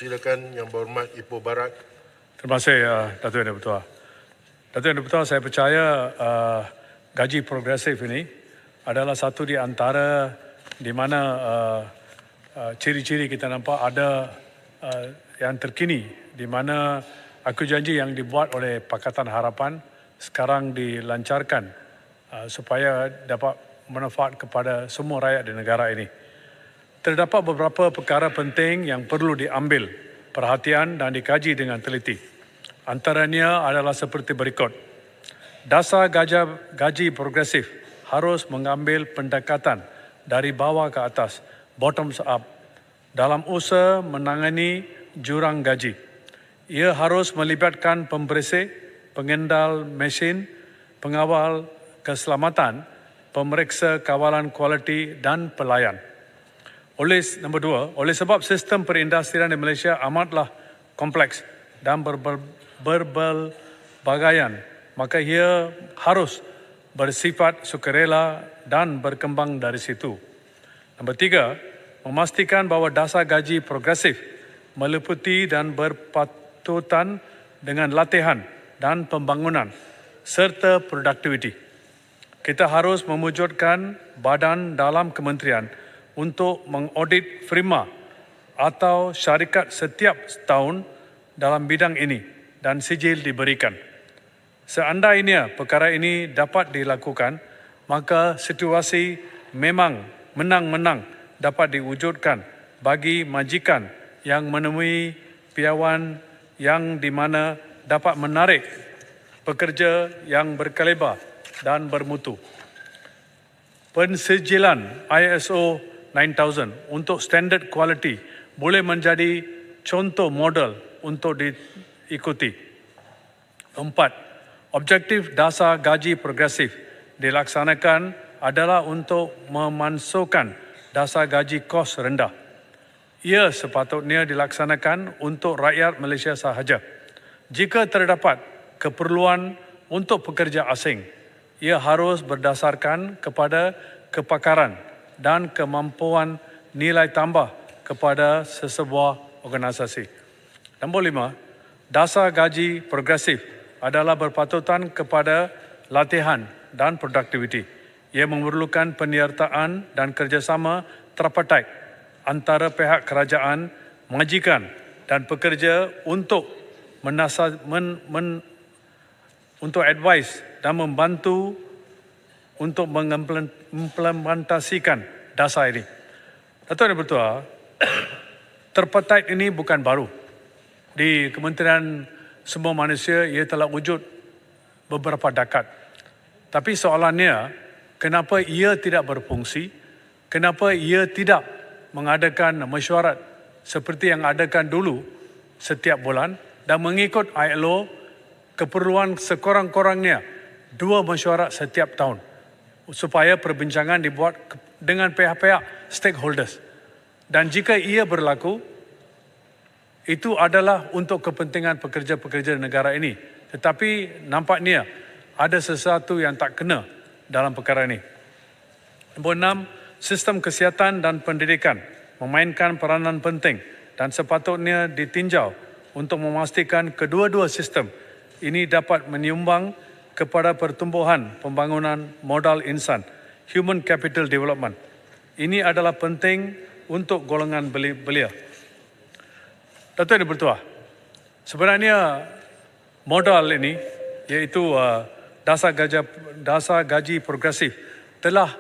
Persilakan Yang Berhormat Ipoh Barat. Terima kasih Datuk Yang Dipertua. Datuk Yang Dipertua, saya percaya gaji progresif ini adalah satu di antara di mana ciri-ciri kita nampak ada yang terkini, di mana aku janji yang dibuat oleh Pakatan Harapan sekarang dilancarkan supaya dapat manfaat kepada semua rakyat di negara ini. Terdapat beberapa perkara penting yang perlu diambil perhatian dan dikaji dengan teliti. Antaranya adalah seperti berikut. Dasar gaji progresif harus mengambil pendekatan dari bawah ke atas, bottoms up, dalam usaha menangani jurang gaji. Ia harus melibatkan pembersih, pengendal mesin, pengawal keselamatan, pemeriksa kawalan kualiti dan pelayan. Oleh sebab sistem perindustrian di Malaysia amatlah kompleks dan berbagaian, maka ia harus bersifat sukarela dan berkembang dari situ. Nombor 3, memastikan bahawa dasar gaji progresif meliputi dan berpatutan dengan latihan dan pembangunan serta produktiviti. Kita harus mewujudkan badan dalam kementerian untuk mengaudit firma atau syarikat setiap tahun dalam bidang ini dan sijil diberikan. Seandainya perkara ini dapat dilakukan, maka situasi memang menang-menang dapat diwujudkan bagi majikan yang menemui piawai yang di mana dapat menarik pekerja yang berkaliber dan bermutu. Pensijilan ISO 9000 untuk standard quality boleh menjadi contoh model untuk diikuti. 4. Objektif dasar gaji progresif dilaksanakan adalah untuk memasukkan dasar gaji kos rendah. Ia sepatutnya dilaksanakan untuk rakyat Malaysia sahaja. Jika terdapat keperluan untuk pekerja asing, ia harus berdasarkan kepada kepakaran dan kemampuan nilai tambah kepada sesebuah organisasi. Nombor 5, dasar gaji progresif adalah berpatutan kepada latihan dan produktiviti. Ia memerlukan penyertaan dan kerjasama tripartite antara pihak kerajaan, majikan dan pekerja untuk untuk advice dan membantu untuk mengimplementasikan dasar ini. Datuk Yang Dipertua, tripartite ini bukan baru. Di Kementerian Sumber Manusia ia telah wujud beberapa dekad. Tapi soalannya, kenapa ia tidak berfungsi? Kenapa ia tidak mengadakan mesyuarat seperti yang adakan dulu setiap bulan dan mengikut ILO keperluan sekurang-kurangnya 2 mesyuarat setiap tahun, supaya perbincangan dibuat dengan pihak-pihak stakeholders. Dan jika ia berlaku, itu adalah untuk kepentingan pekerja-pekerja negara ini. Tetapi nampaknya ada sesuatu yang tak kena dalam perkara ini. Nombor 6, sistem kesihatan dan pendidikan memainkan peranan penting dan sepatutnya ditinjau untuk memastikan kedua-dua sistem ini dapat menyumbang kepada pertumbuhan pembangunan modal insan, human capital development. Ini adalah penting untuk golongan belia. Datuk Yang Dipertua, sebenarnya modal ini iaitu dasar gaji progresif telah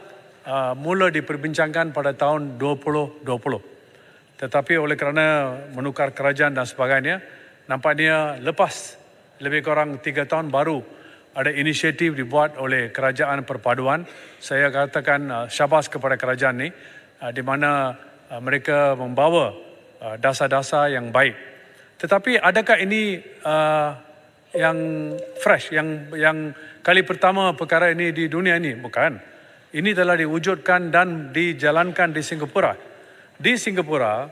mula diperbincangkan pada tahun 2020. Tetapi oleh kerana menukar kerajaan dan sebagainya, nampaknya lepas lebih kurang 3 tahun baru ada inisiatif dibuat oleh Kerajaan Perpaduan. Saya katakan syabas kepada kerajaan ini, di mana mereka membawa dasar-dasar yang baik. Tetapi adakah ini yang fresh, yang kali pertama perkara ini di dunia ini? Bukan. Ini telah diwujudkan dan dijalankan di Singapura. Di Singapura,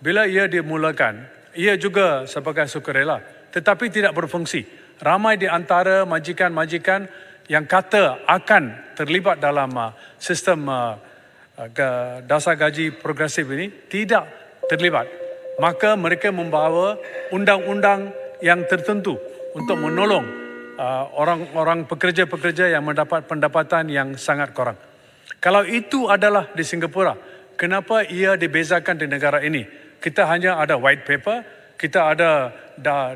bila ia dimulakan, ia juga sebagai sukarela, tetapi tidak berfungsi. Ramai di antara majikan-majikan yang kata akan terlibat dalam sistem dasar gaji progresif ini tidak terlibat. maka mereka membawa undang-undang yang tertentu untuk menolong orang-orang pekerja-pekerja yang mendapat pendapatan yang sangat kurang. Kalau itu adalah di Singapura, kenapa ia dibezakan di negara ini? Kita hanya ada white paper, kita ada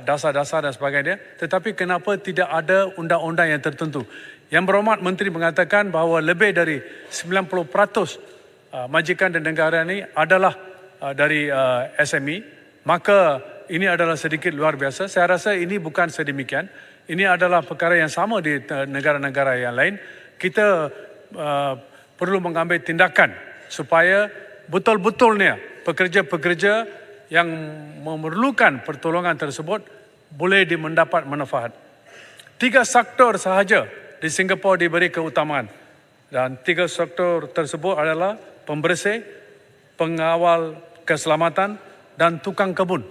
dasar-dasar dan sebagainya, tetapi kenapa tidak ada undang-undang yang tertentu? Yang Berhormat Menteri mengatakan bahawa lebih dari 90% majikan di negara ini adalah dari SME, maka ini adalah sedikit luar biasa. Saya rasa ini bukan sedemikian. Ini adalah perkara yang sama di negara-negara yang lain. Kita perlu mengambil tindakan supaya betul-betulnya pekerja-pekerja yang memerlukan pertolongan tersebut boleh mendapat manfaat. 3 sektor sahaja di Singapura diberi keutamaan. Dan 3 sektor tersebut adalah pembersih, pengawal keselamatan dan tukang kebun.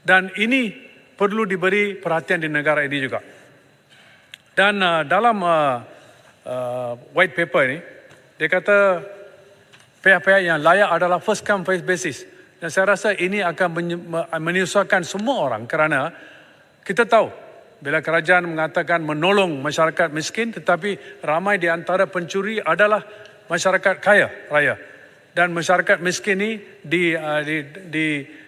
Dan ini perlu diberi perhatian di negara ini juga. Dan dalam white paper ini, dia kata pihak-pihak yang layak adalah first come first basis. Dan saya rasa ini akan menyusahkan semua orang kerana kita tahu bila kerajaan mengatakan menolong masyarakat miskin, tetapi ramai di antara pencuri adalah masyarakat kaya raya. Dan masyarakat miskin ini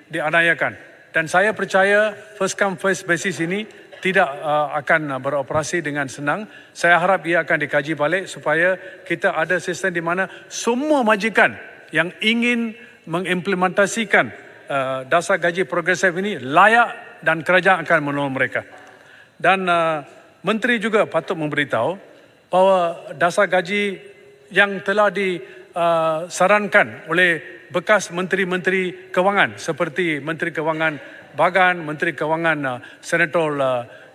dianiayakan. Dan saya percaya first come first basis ini tidak akan beroperasi dengan senang. Saya harap ia akan dikaji balik supaya kita ada sistem di mana semua majikan yang ingin mengimplementasikan dasar gaji progresif ini layak dan kerajaan akan menolong mereka. Dan Menteri juga patut memberitahu bahawa dasar gaji yang telah disarankan oleh bekas menteri-menteri kewangan seperti Menteri Kewangan Bagan, Menteri Kewangan Senator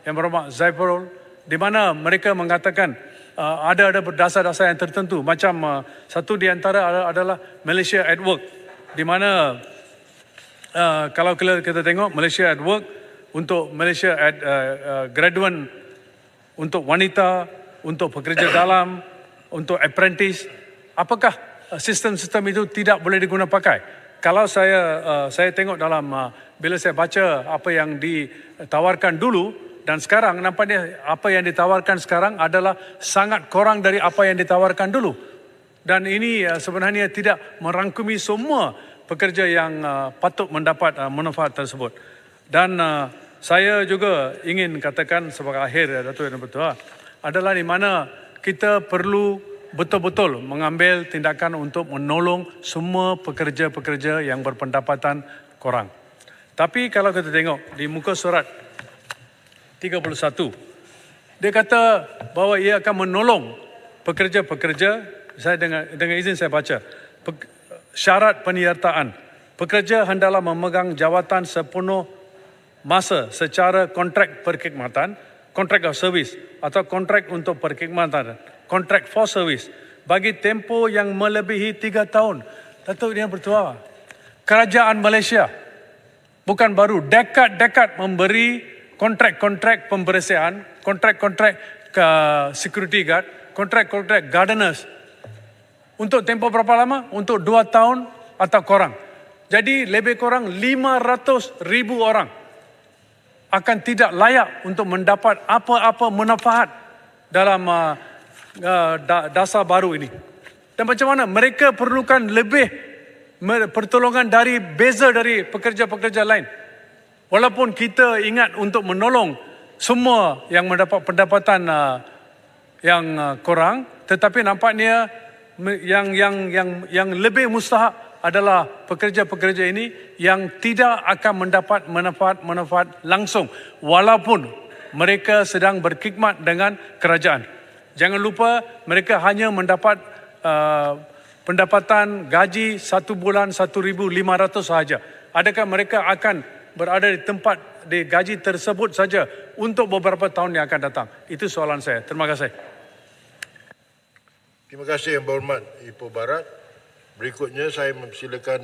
Yang Berhormat Zaiful, di mana mereka mengatakan ada dasar-dasar yang tertentu, macam satu di antara adalah Malaysia at Work, di mana kalau kita tengok Malaysia at Work untuk Malaysia at graduate, untuk wanita, untuk pekerja dalam, untuk apprentice, apakah sistem-sistem itu tidak boleh digunakan pakai? Kalau saya tengok dalam bila saya baca apa yang ditawarkan dulu dan sekarang, nampaknya apa yang ditawarkan sekarang adalah sangat kurang dari apa yang ditawarkan dulu. Dan ini sebenarnya tidak merangkumi semua pekerja yang patut mendapat manfaat tersebut. Dan saya juga ingin katakan sebagai akhir, Datuk Yang Bertuah, adalah di mana kita perlu betul-betul mengambil tindakan untuk menolong semua pekerja-pekerja yang berpendapatan kurang. Tapi kalau kita tengok di muka surat 31, dia kata bahawa ia akan menolong pekerja-pekerja, saya dengan izin saya baca, syarat penyertaan. Pekerja hendaklah memegang jawatan sepenuh masa secara kontrak perkhidmatan, kontrak of service atau kontrak untuk perkhidmatan, kontrak for service bagi tempoh yang melebihi 3 tahun. Datuk Yang Bertuah, kerajaan Malaysia bukan baru, dekad-dekad memberi kontrak-kontrak pembersihan, kontrak-kontrak security guard, kontrak-kontrak gardeners. Untuk tempoh berapa lama? Untuk 2 tahun atau kurang. Jadi lebih kurang 500,000 orang akan tidak layak untuk mendapat apa-apa manfaat dalam dasar baru ini. Dan macam mana? Mereka perlukan lebih pertolongan beza dari pekerja-pekerja lain. Walaupun kita ingat untuk menolong semua yang mendapat pendapatan yang kurang, tetapi nampaknya yang lebih mustahak adalah pekerja-pekerja ini yang tidak akan mendapat manfaat langsung walaupun mereka sedang berkhidmat dengan kerajaan. Jangan lupa mereka hanya mendapat pendapatan gaji 1 bulan 1,500 sahaja. Adakah mereka akan berada di tempat di gaji tersebut saja untuk beberapa tahun yang akan datang? Itu soalan saya. Terima kasih. Terima kasih Yang Berhormat Ipoh Barat. Berikutnya saya mempersilakan